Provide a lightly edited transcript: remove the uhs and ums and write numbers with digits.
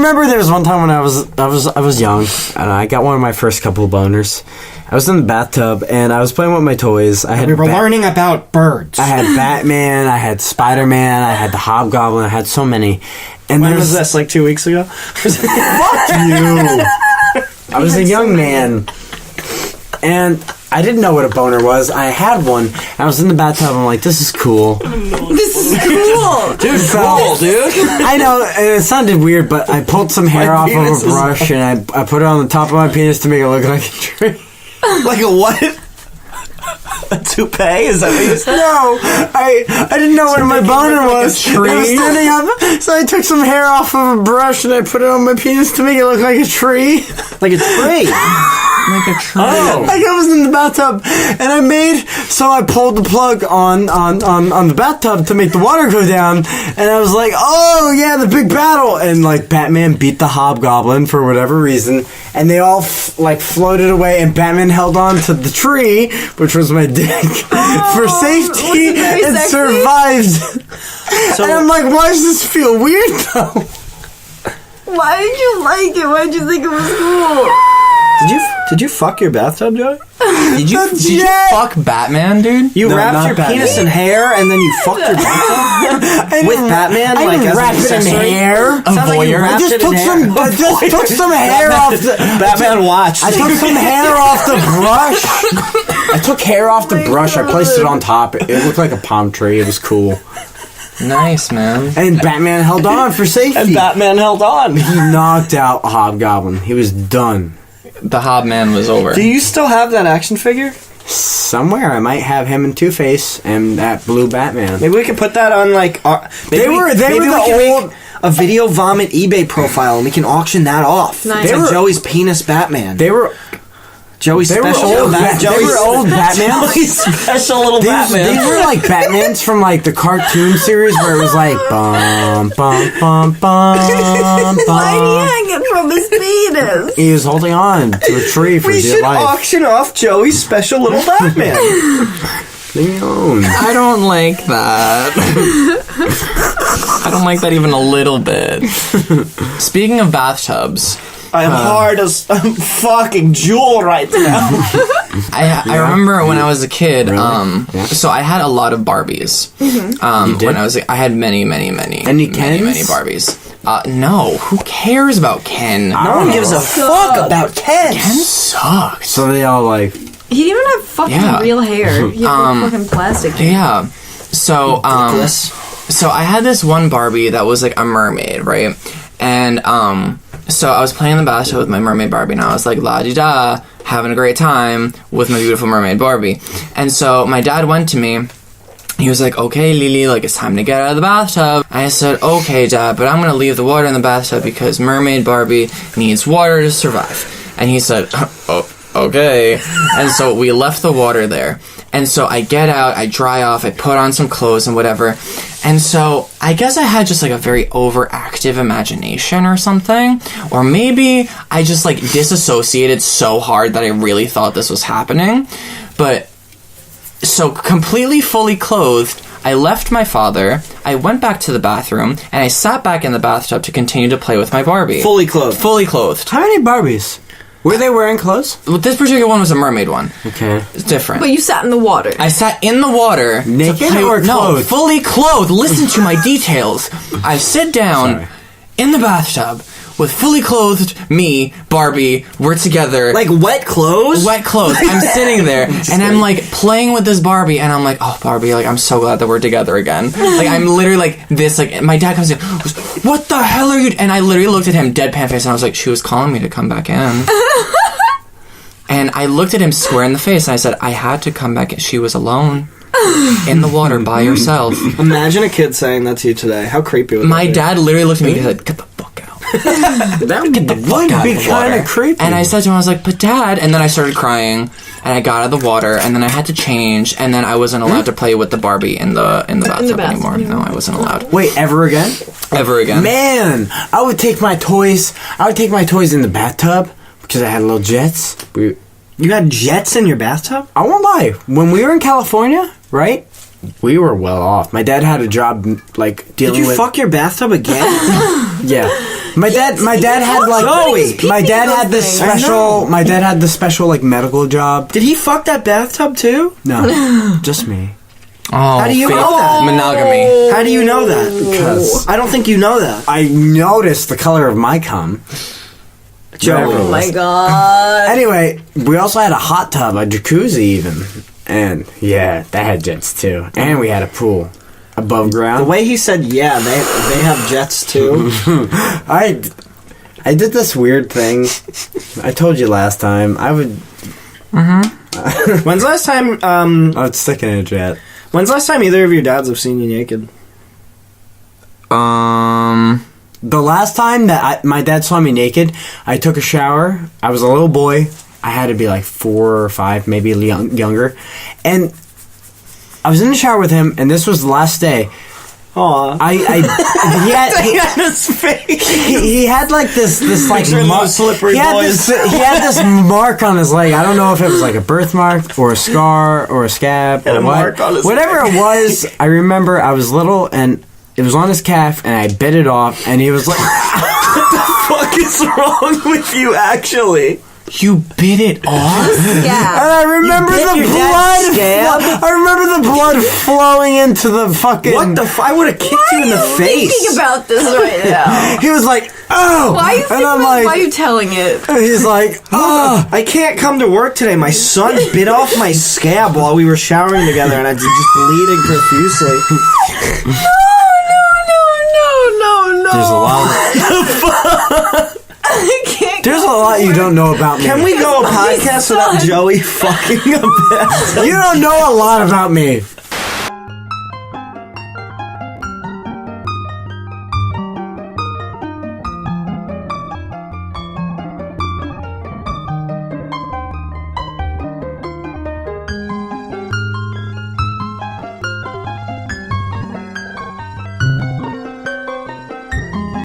remember there was one time when I was young, and I got one of my first couple of boners. I was in the bathtub, and I was playing with my toys. We were learning about birds. I had Batman, I had Spider-Man, I had the Hobgoblin, I had so many. And when was this, like 2 weeks ago? Fuck you! I was a young man, and I didn't know what a boner was. I had one. I was in the bathtub. I'm like, this is cool. This is cool. Dude, cool, dude. I know, it sounded weird, but I pulled some hair off of a brush, and I put it on the top of my penis to make it look like a tree. Like a what? A toupee? Is that what you said? No, I didn't know what my boner was. A tree? I was standing up, so I took some hair off of a brush and I put it on my penis to make it look like a tree. Like a tree? Like a tree. Oh. Like I was in the bathtub, and I pulled the plug on the bathtub to make the water go down, and I was like, oh yeah, the big battle, and like Batman beat the Hobgoblin for whatever reason, and they all floated away, and Batman held on to the tree, which was my dick, for safety, and survived. So, and I'm like, why does this feel weird though? Why did you like it? Why did you think it was cool? Did you fuck your bathtub, Joey? Did you fuck Batman, dude? You wrapped your penis in hair and then you fucked your bathtub with Batman? I didn't wrap it in hair. A voyeur. I just took some hair off the... Batman watched. I took some hair off the brush. I took hair off the brush. I placed it on top. It looked like a palm tree. It was cool. Nice, man. And Batman held on for safety. And Batman held on. He knocked out Hobgoblin. He was done. The Hobman was over. Do you still have that action figure? Somewhere I might have him and Two-Face and that blue Batman. Maybe we could put that on like our... They were the old... A Video Vomit eBay profile and we can auction that off. Nice. They were Joey's penis Batman. They were... Joey's special old Batman. Joey's special little Batman. These were like Batmans from like the cartoon series where it was like bum bum bum bum bum. Why did he hang it from his penis? He was holding on to a tree for We dear should life. auction off Joey's special little Batman. I don't like that. I don't like that even a little bit. Speaking of bathtubs... I am hard as fucking Jewel right now. I remember when I was a kid, so I had a lot of Barbies. When I was I had many Any Kens? many Barbies. No, who cares about Ken? No one gives a fuck about Ken. Ken sucks. So they all like... He didn't even have fucking real hair. He had fucking plastic hair. Yeah. So so I had this one Barbie that was like a mermaid, right? And so I was playing in the bathtub with my mermaid Barbie, and I was like, la-di-da, having a great time with my beautiful mermaid Barbie. And so my dad went to me. He was like, okay, Lily, like, it's time to get out of the bathtub. I said, okay, Dad, but I'm going to leave the water in the bathtub because mermaid Barbie needs water to survive. And he said, oh, okay. And so we left the water there. And so I get out, I dry off, I put on some clothes and whatever. And so I guess I had just like a very overactive imagination or something. Or maybe I just like disassociated so hard that I really thought this was happening. But so completely fully clothed, I left my father, I went back to the bathroom, and I sat back in the bathtub to continue to play with my Barbie. Fully clothed. Fully clothed. How many Barbies? Were they wearing clothes? Well, this particular one was a mermaid one. Okay. It's different. But you sat in the water. I sat in the water. Naked or No, clothed? fully clothed. Listen to my details. I sit down in the bathtub with fully clothed me, Barbie. We're together. Like wet clothes? Wet clothes. I'm sitting there, and I'm like playing with this Barbie, and I'm like, oh, Barbie, like, I'm so glad that we're together again. Like, I'm literally like this, like, my dad comes in, what the hell are you? And I literally looked at him, deadpan face, and I was like, she was calling me to come back in. And I looked at him square in the face, and I said, I had to come back. She was alone in the water by herself. Imagine a kid saying that to you today. How creepy would that be? My dad literally looked at me and said, get the fuck out. That would Get the fuck out be of the kind water. of creepy. And I said to him, I was like, but Dad, and then I started crying, and I got out of the water, and then I had to change, and then I wasn't allowed to play with the Barbie in the bathtub anymore. No, I wasn't allowed. Wait, ever again? Ever again. Man, I would take my toys in the bathtub because I had little jets. You had jets in your bathtub? I won't lie. When we were in California, right? We were well off. My dad had a job like dealing with... Did you fuck your bathtub again? Yeah. My dad had like Zoe. my dad had this special like medical job. Did he fuck that bathtub too? No, just me. Oh, How do you fake know that? monogamy? How do you know that? Because I don't think you know that. I noticed the color of my cum. Joey. Oh my god. Anyway, we also had a hot tub, a jacuzzi even. And yeah, that had jets too. And we had a pool above ground. The way he said, yeah, they have jets too. I did this weird thing. I told you last time. I would... When's the last time, I would stick in a jet. when's the last time either of your dads have seen you naked? The last time that my dad saw me naked, I took a shower. I was a little boy. I had to be like 4 or 5, maybe younger. And I was in the shower with him, and this was the last day. Aw. He had his face. he had like this like Picture those slippery he had boys. he had this mark on his leg. I don't know if it was like a birthmark or a scar or a scab Had or a what. mark on his Whatever it was, I remember I was little and it was on his calf and I bit it off and he was like, What the fuck is wrong with you, actually? You bit it off? and Yeah. I remember bit the your blood. dad's scab? I remember the blood flowing into the fucking. What the I would have kicked you in the face. Thinking about this right now. He was like, oh. Why are you and thinking I'm about, like, why are you telling it? he's like, oh. I can't come to work today. My son bit off my scab while we were showering together, and I'm just bleeding profusely. No. There's a lot. I can't. There's a lot you don't know about me. Can we go a podcast without Joey fucking a bit? You don't know a lot about me.